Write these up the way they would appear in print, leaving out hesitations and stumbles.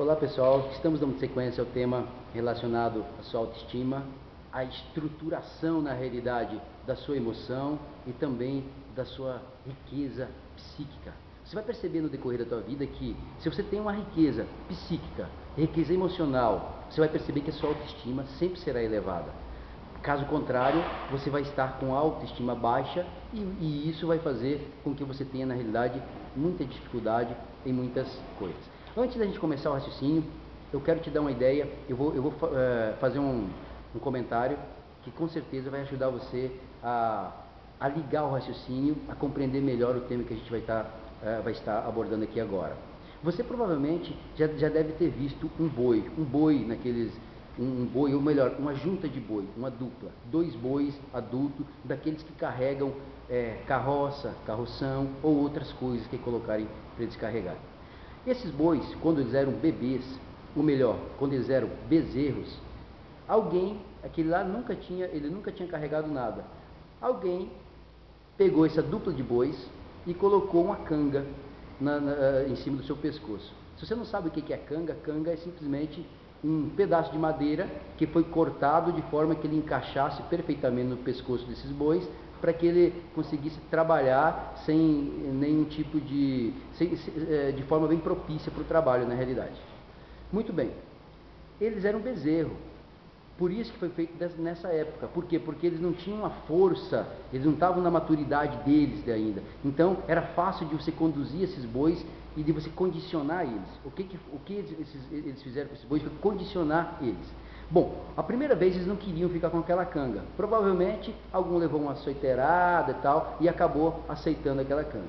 Olá pessoal, estamos dando sequência ao tema relacionado à sua autoestima, a estruturação na realidade da sua emoção e também da sua riqueza psíquica. Você vai perceber no decorrer da tua vida que se você tem uma riqueza psíquica, riqueza emocional, você vai perceber que a sua autoestima sempre será elevada. Caso contrário, você vai estar com a autoestima baixa e isso vai fazer com que você tenha na realidade muita dificuldade em muitas coisas. Antes da gente começar o raciocínio, eu quero te dar uma ideia, eu vou fazer um comentário que com certeza vai ajudar você a ligar o raciocínio, a compreender melhor o tema que a gente vai estar abordando aqui agora. Você provavelmente já deve ter visto um boi ou melhor, uma junta de boi, uma dupla, 2 bois adultos, daqueles que carregam carroça, carroção ou outras coisas que colocarem para eles carregarem. Esses bois, quando eles eram bebês, ou melhor, quando eles eram bezerros, aquele lá nunca tinha carregado nada. Alguém pegou essa dupla de bois e colocou uma canga em cima do seu pescoço. Se você não sabe o que é canga, canga é simplesmente um pedaço de madeira que foi cortado de forma que ele encaixasse perfeitamente no pescoço desses bois, para que ele conseguisse trabalhar sem nenhum tipo de forma bem propícia para o trabalho na realidade. Muito bem, eles eram bezerro, por isso que foi feito nessa época. Por quê? Porque eles não tinham a força, eles não estavam na maturidade deles ainda. Então era fácil de você conduzir esses bois e de você condicionar eles. O que eles fizeram com esses bois foi condicionar eles. Bom, a primeira vez eles não queriam ficar com aquela canga. Provavelmente algum levou uma açoiterada e tal e acabou aceitando aquela canga.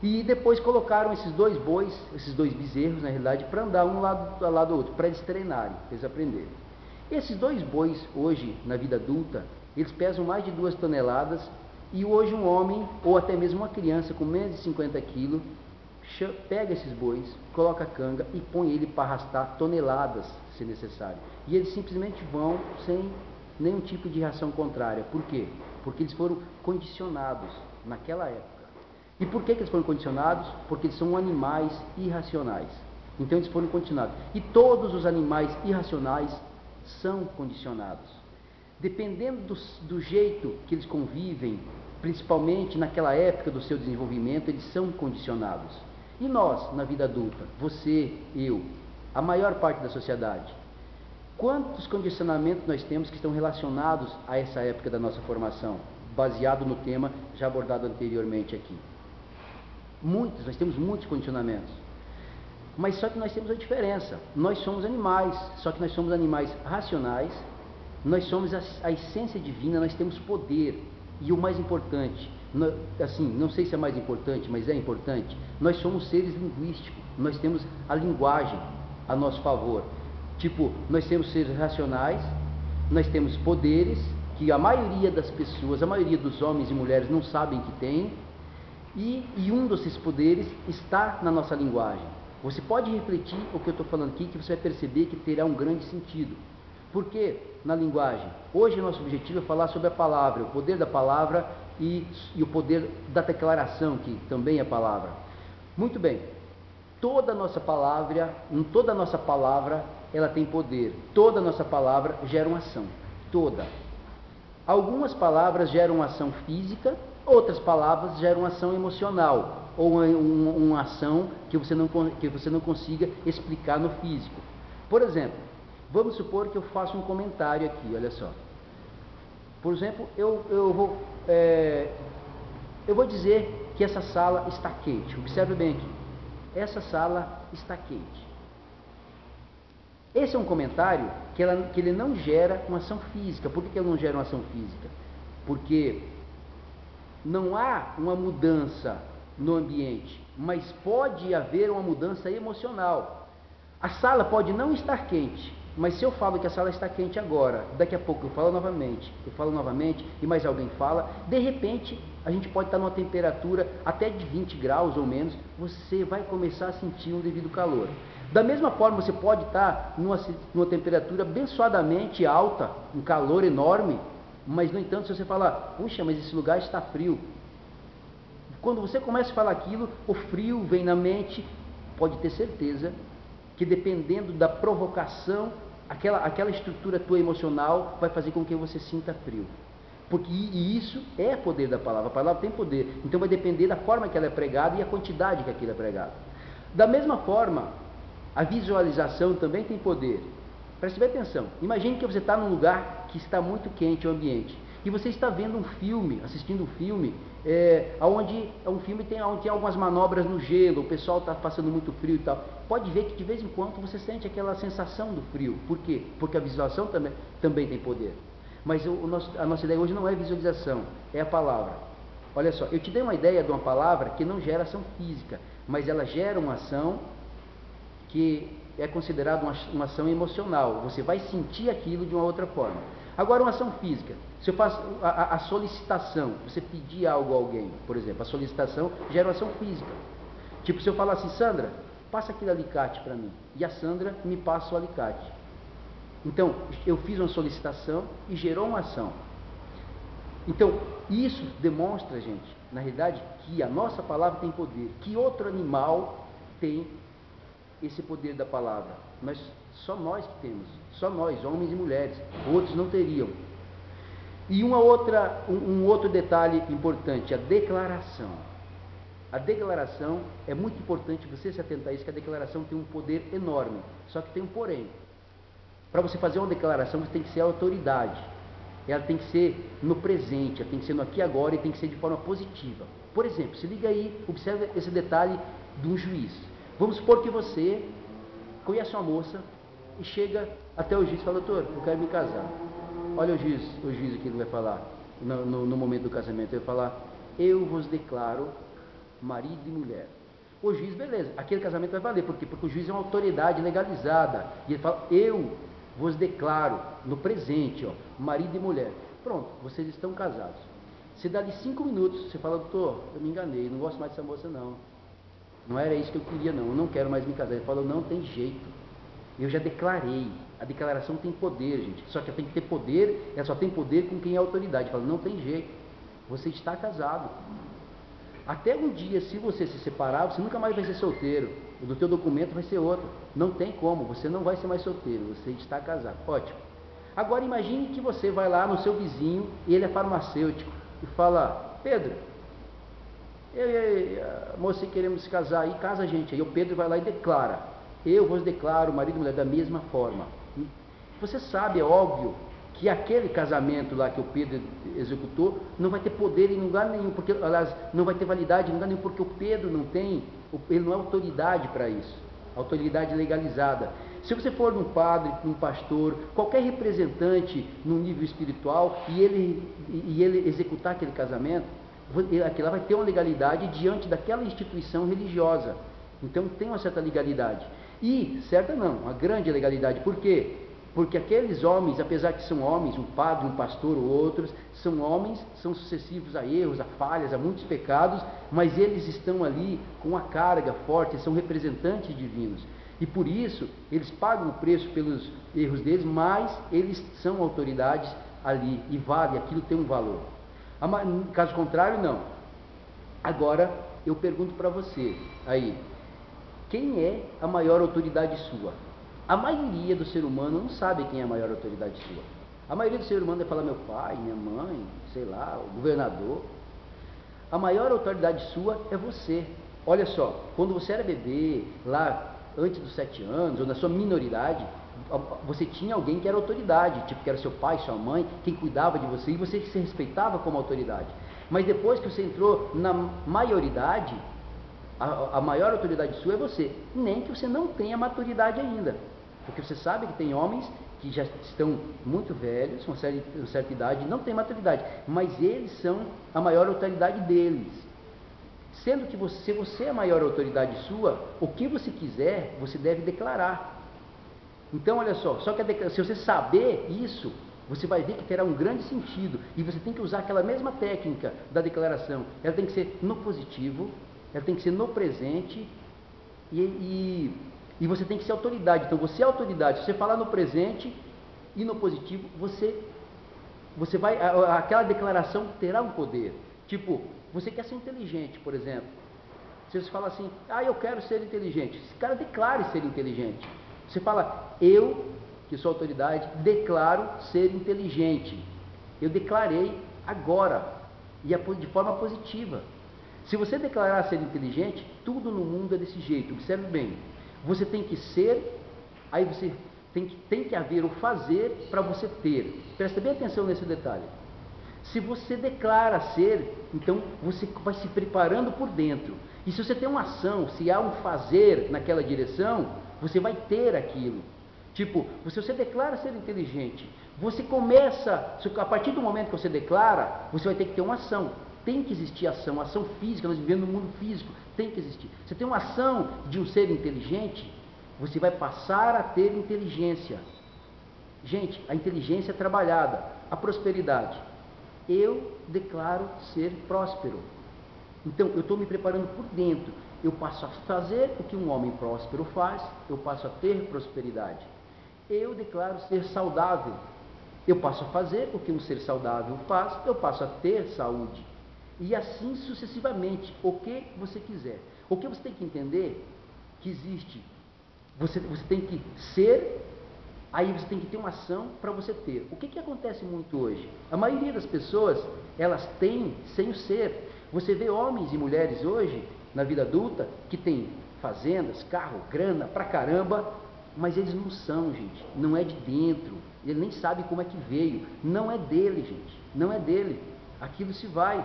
E depois colocaram esses 2 bois, esses 2 bezerros na realidade, para andar um lado ao lado do outro, para eles treinarem, para eles aprenderem. Esses 2 bois hoje, na vida adulta, eles pesam mais de 2 toneladas e hoje um homem ou até mesmo uma criança com menos de 50 quilos pega esses bois, coloca a canga e põe ele para arrastar toneladas, se necessário. E eles simplesmente vão sem nenhum tipo de reação contrária. Por quê? Porque eles foram condicionados naquela época. E por que eles foram condicionados? Porque eles são animais irracionais. Então eles foram condicionados. E todos os animais irracionais são condicionados. Dependendo do jeito que eles convivem, principalmente naquela época do seu desenvolvimento, eles são condicionados. E nós, na vida adulta, você, eu, a maior parte da sociedade, quantos condicionamentos nós temos que estão relacionados a essa época da nossa formação, baseado no tema já abordado anteriormente aqui? Nós temos muitos condicionamentos. Mas só que nós temos a diferença. Nós somos animais, só que nós somos animais racionais, nós somos a essência divina, nós temos poder. E o mais importante, não sei se é mais importante, mas é importante, nós somos seres linguísticos, nós temos a linguagem a nosso favor. Tipo, nós temos seres racionais, nós temos poderes que a maioria das pessoas, a maioria dos homens e mulheres não sabem que tem, e um desses poderes está na nossa linguagem. Você pode refletir o que eu estou falando aqui, que você vai perceber que terá um grande sentido. Por que na linguagem? Hoje o nosso objetivo é falar sobre a palavra, o poder da palavra e o poder da declaração, que também é palavra. Muito bem, toda a nossa palavra, ela tem poder. Toda a nossa palavra gera uma ação. Toda. Algumas palavras geram uma ação física, outras palavras geram uma ação emocional, ou uma ação que você não consiga explicar no físico. Por exemplo, vamos supor que eu faço um comentário aqui, olha só. Por exemplo, eu vou dizer que essa sala está quente. Observe bem aqui. Essa sala está quente. Esse é um comentário que ele não gera uma ação física. Por que ele não gera uma ação física? Porque não há uma mudança no ambiente, mas pode haver uma mudança emocional. A sala pode não estar quente, mas se eu falo que a sala está quente agora, daqui a pouco eu falo novamente, e mais alguém fala, de repente a gente pode estar numa temperatura até de 20 graus ou menos, você vai começar a sentir um devido calor. Da mesma forma, você pode estar numa temperatura abençoadamente alta, um calor enorme, mas no entanto, se você falar, puxa, mas esse lugar está frio, quando você começa a falar aquilo, o frio vem na mente, pode ter certeza que dependendo da provocação, aquela estrutura tua emocional vai fazer com que você sinta frio. E isso é poder da palavra. A palavra tem poder. Então vai depender da forma que ela é pregada e a quantidade que aquilo é pregado. Da mesma forma, a visualização também tem poder. Preste bem atenção. Imagine que você está num lugar que está muito quente o ambiente. E você está vendo um filme, assistindo um filme, onde tem algumas manobras no gelo, o pessoal está passando muito frio e tal. Pode ver que de vez em quando você sente aquela sensação do frio. Por quê? Porque a visualização também tem poder. Mas a nossa ideia hoje não é visualização, é a palavra. Olha só, eu te dei uma ideia de uma palavra que não gera ação física, mas ela gera uma ação que é considerada uma ação emocional. Você vai sentir aquilo de uma outra forma. Agora, uma ação física. Se eu faço a solicitação, você pedir algo a alguém, por exemplo, a solicitação gera uma ação física. Tipo, se eu falar assim, Sandra, passa aquele alicate para mim. E a Sandra me passa o alicate. Então, eu fiz uma solicitação e gerou uma ação. Então, isso demonstra, gente, na realidade, que a nossa palavra tem poder. Que outro animal tem esse poder da palavra? Só nós que temos. Só nós, homens e mulheres. Outros não teriam. E um outro detalhe importante, a declaração. A declaração é muito importante você se atentar a isso, que a declaração tem um poder enorme. Só que tem um porém. Para você fazer uma declaração, você tem que ser autoridade. Ela tem que ser no presente, ela tem que ser no aqui e agora e tem que ser de forma positiva. Por exemplo, se liga aí, observa esse detalhe de um juiz. Vamos supor que você conhece uma moça e chega até o juiz e fala, doutor, eu quero me casar. Olha o juiz aqui que vai falar no momento do casamento. Ele vai falar, eu vos declaro marido e mulher. O juiz, beleza, aquele casamento vai valer. Por quê? Porque o juiz é uma autoridade legalizada. E ele fala, eu vos declaro no presente, marido e mulher. Pronto, vocês estão casados. Se dá de 5 minutos, você fala, doutor, eu me enganei, não gosto mais dessa moça não. Não era isso que eu queria não, eu não quero mais me casar. Ele falou, não tem jeito, eu já declarei. A declaração tem poder, gente, só que ela tem que ter poder, ela só tem poder com quem é autoridade. Ele fala, não tem jeito, você está casado. Até um dia, se você se separar, você nunca mais vai ser solteiro. O do teu documento vai ser outro. Não tem como, você não vai ser mais solteiro, você está casado. Ótimo. Agora imagine que você vai lá no seu vizinho, e ele é farmacêutico, e fala, Pedro, eu e a moça queremos se casar, e casa a gente. Aí o Pedro vai lá e declara, eu vos declaro marido e mulher da mesma forma. Você sabe, é óbvio, que aquele casamento lá que o Pedro executou não vai ter poder em lugar nenhum, porque, aliás, não vai ter validade em lugar nenhum, porque o Pedro ele não é autoridade para isso, autoridade legalizada. Se você for num padre, num pastor, qualquer representante no nível espiritual, e ele executar aquele casamento, aquilo vai ter uma legalidade diante daquela instituição religiosa. Então tem uma certa legalidade. E, certa não, uma grande legalidade. Por quê? Porque aqueles homens, apesar que são homens, um padre, um pastor ou outros, são homens, são sucessivos a erros, a falhas, a muitos pecados, mas eles estão ali com uma carga forte, são representantes divinos. E por isso, eles pagam o preço pelos erros deles, mas eles são autoridades ali, e vale, aquilo tem um valor. Caso contrário, não. Agora, eu pergunto para você, aí, quem é a maior autoridade sua? A maioria do ser humano não sabe quem é a maior autoridade sua. A maioria do ser humano vai falar meu pai, minha mãe, sei lá, o governador. A maior autoridade sua é você. Olha só, quando você era bebê, lá antes dos 7 anos, ou na sua minoridade, você tinha alguém que era autoridade, tipo que era seu pai, sua mãe, quem cuidava de você, e você se respeitava como autoridade. Mas depois que você entrou na maioridade, a maior autoridade sua é você, nem que você não tenha maturidade ainda. Porque você sabe que tem homens que já estão muito velhos, com certa idade, e não têm maturidade, mas eles são a maior autoridade deles. Sendo que se você é a maior autoridade sua, o que você quiser, você deve declarar. Então, olha só que se você saber isso, você vai ver que terá um grande sentido, e você tem que usar aquela mesma técnica da declaração. Ela tem que ser no positivo, ela tem que ser no presente, e você tem que ser autoridade. Então você é autoridade. Se você falar no presente e no positivo, você vai, aquela declaração terá um poder. Tipo, você quer ser inteligente, por exemplo. Se você fala assim, eu quero ser inteligente, esse cara declare ser inteligente. Você fala, eu, que sou autoridade, declaro ser inteligente. Eu declarei agora, e de forma positiva. Se você declarar ser inteligente, tudo no mundo é desse jeito. Observe bem, você tem que ser, aí você tem que haver o fazer para você ter. Presta bem atenção nesse detalhe. Se você declara ser, então você vai se preparando por dentro. E se você tem uma ação, se há um fazer naquela direção, você vai ter aquilo. Tipo, se você declara ser inteligente, você começa, a partir do momento que você declara, você vai ter que ter uma ação. Tem que existir ação física, nós vivemos no mundo físico, tem que existir. Você tem uma ação de um ser inteligente, você vai passar a ter inteligência. Gente, a inteligência é trabalhada, a prosperidade. Eu declaro ser próspero. Então, eu estou me preparando por dentro. Eu passo a fazer o que um homem próspero faz, eu passo a ter prosperidade. Eu declaro ser saudável. Eu passo a fazer o que um ser saudável faz, eu passo a ter saúde. E assim sucessivamente, o que você quiser. O que você tem que entender que existe, você tem que ser, aí você tem que ter uma ação para você ter. O que acontece muito hoje? A maioria das pessoas, elas têm sem o ser. Você vê homens e mulheres hoje, na vida adulta, que têm fazendas, carro, grana, pra caramba, mas eles não são, gente. Não é de dentro. Ele nem sabe como é que veio. Não é dele, gente. Não é dele. Aquilo se vai.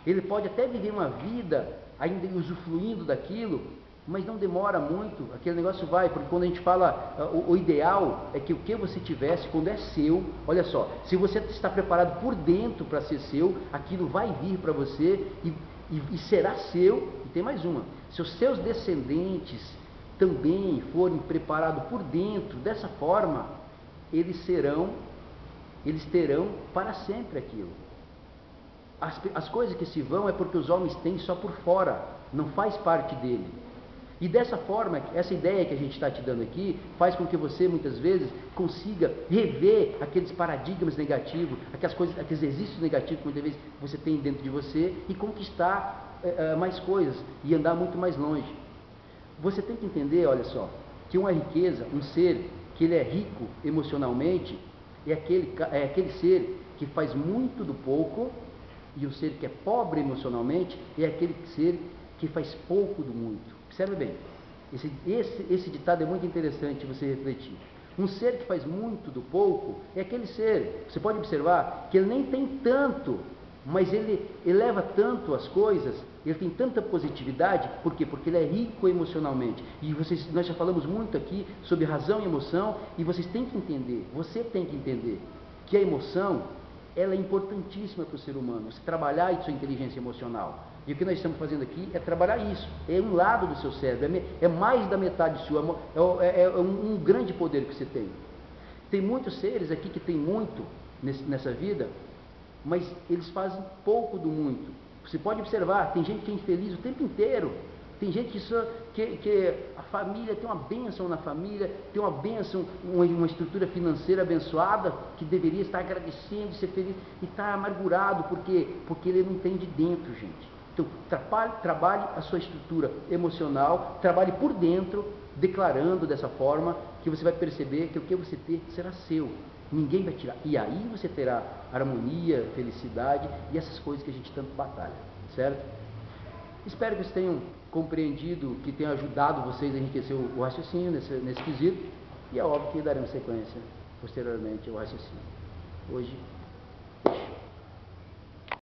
Ele pode até viver uma vida ainda usufruindo daquilo, mas não demora muito, aquele negócio vai, porque quando a gente fala, o ideal é que o que você tivesse, quando é seu, olha só, se você está preparado por dentro para ser seu, aquilo vai vir para você e será seu. E tem mais uma, se os seus descendentes também forem preparados por dentro, dessa forma, eles terão para sempre aquilo. As coisas que se vão é porque os homens têm só por fora, não faz parte dele. E dessa forma, essa ideia que a gente está te dando aqui, faz com que você, muitas vezes, consiga rever aqueles paradigmas negativos, aquelas coisas, aqueles exercícios negativos que muitas vezes você tem dentro de você, e conquistar mais coisas, e andar muito mais longe. Você tem que entender, olha só, que uma riqueza, um ser que ele é rico emocionalmente, é aquele ser que faz muito do pouco, e o ser que é pobre emocionalmente é aquele ser que faz pouco do muito. Observe bem, esse ditado é muito interessante você refletir. Um ser que faz muito do pouco é aquele ser, você pode observar que ele nem tem tanto, mas ele eleva tanto as coisas, ele tem tanta positividade, por quê? Porque ele é rico emocionalmente. E nós já falamos muito aqui sobre razão e emoção, e vocês têm que entender, você tem que entender que a emoção, ela é importantíssima para o ser humano, você trabalhar a sua inteligência emocional. E o que nós estamos fazendo aqui é trabalhar isso, é um lado do seu cérebro, é mais da metade sua, é um grande poder que você tem. Tem muitos seres aqui que tem muito nessa vida, mas eles fazem pouco do muito. Você pode observar, tem gente que é infeliz o tempo inteiro, tem gente que a família tem uma bênção na família, tem uma bênção, uma estrutura financeira abençoada, que deveria estar agradecendo, ser feliz, e está amargurado, porque ele não tem de dentro, gente. Então, trabalhe a sua estrutura emocional, trabalhe por dentro, declarando dessa forma, que você vai perceber que o que você ter será seu, ninguém vai tirar. E aí você terá harmonia, felicidade e essas coisas que a gente tanto batalha, certo? Espero que vocês tenham compreendido, que tenha ajudado vocês a enriquecer o raciocínio nesse quesito, e é óbvio que daremos sequência posteriormente ao raciocínio. Hoje